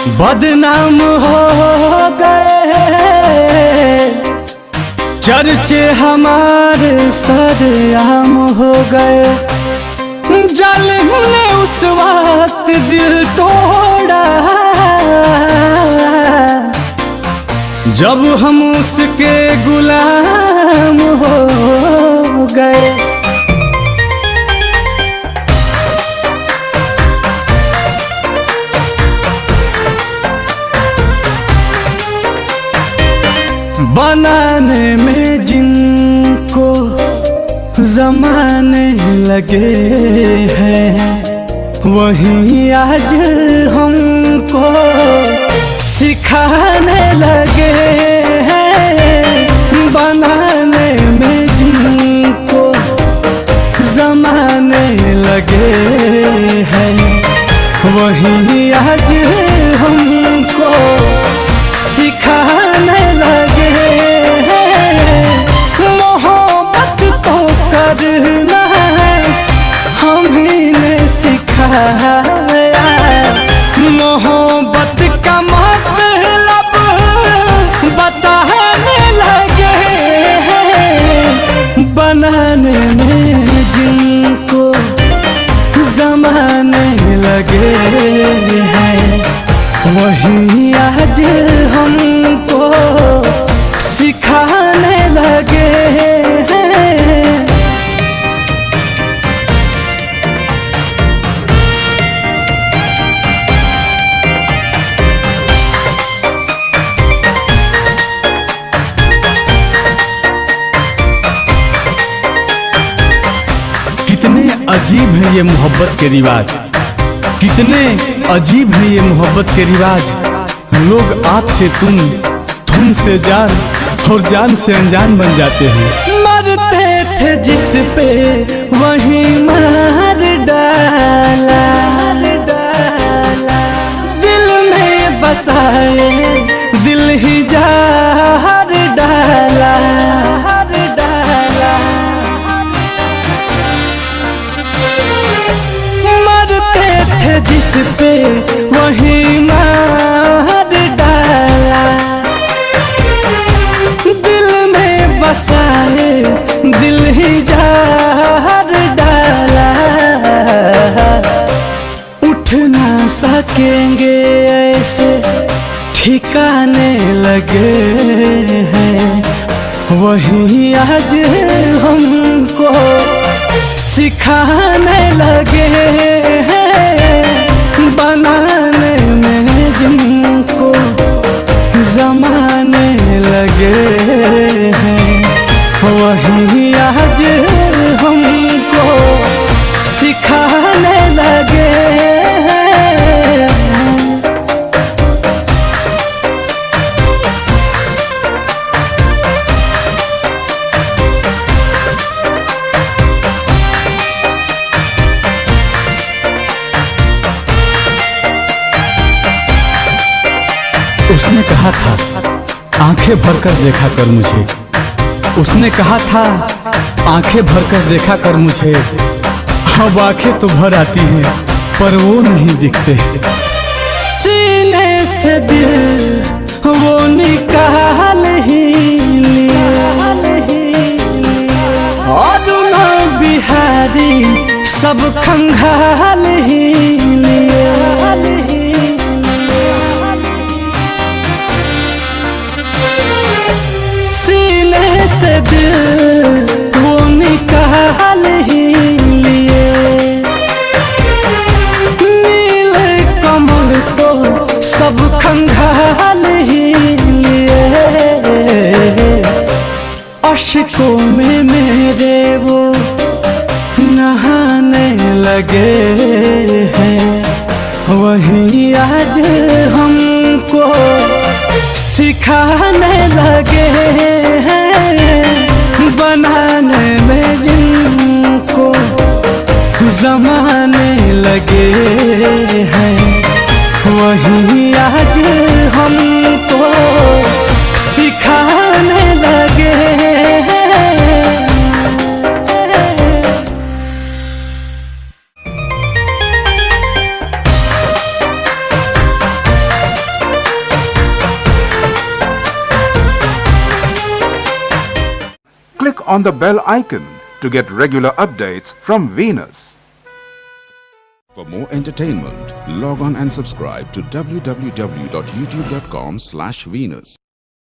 बदनाम हो गए, चर्चे हमारे सरेआम हो गए। जालिम ने उस वक्त दिल तोड़ा जब हम उसके गुलाम हो गए। बनाने में जिनको ज़माने लगे हैं, वहीं आज हमको सिखाने लगे हैं। बनाने में जिनको ज़माने लगे हैं, वहीं आज हमको सिखाने लगे हैं। मोहब्बत तो करना हमीं ने सिखाया, मोहब्बत का मतलब बताने लगे हैं। बनाने में जिनको ज़माने लगे हैं, वहीं आज हमको सिखाने लगे हैं। कितने अजीब हैं ये मोहब्बत के रिवाज, कितने अजीब है ये मोहब्बत के रिवाज। लोग आपसे तुम से जान और जान से अनजान बन जाते हैं। मरते थे जिस पे वही मार डाला, दिल में बसाए दिल ही जार डाला। जिस पे वही मार डाला, दिल में बसाए दिल ही जार डाला। उठ ना सकेंगे ऐसे ठिकाने लगे हैं, वही आज हमको सिखाने लगे हैं। बनाने में जिनको ज़माने लगे हैं, वही आज हमको सिखाने लगे हैं। उसने कहा था आंखें भरकर देखा कर मुझे, उसने कहा था आंखें भरकर देखा कर मुझे। अब आंखें तो भर आती हैं पर वो नहीं दिखते। सीने से दिल वो निकाल ही लिया, और ना बिहारी सब खंगाल ही लिया। से दिल वो निकाल ही लिए, नील कमल तो सब खंगाल ही लिए। अश्कों में मेरे वो नहाने लगे हैं, वही आज हमको सिखाने लगे हैं। बनाने में जिनको ज़माने लगे हैं, वही आज हमको सिखाने लगे हैं। on the bell icon to get regular updates from Venus. For more entertainment, log on and subscribe to www.youtube.com/Venus.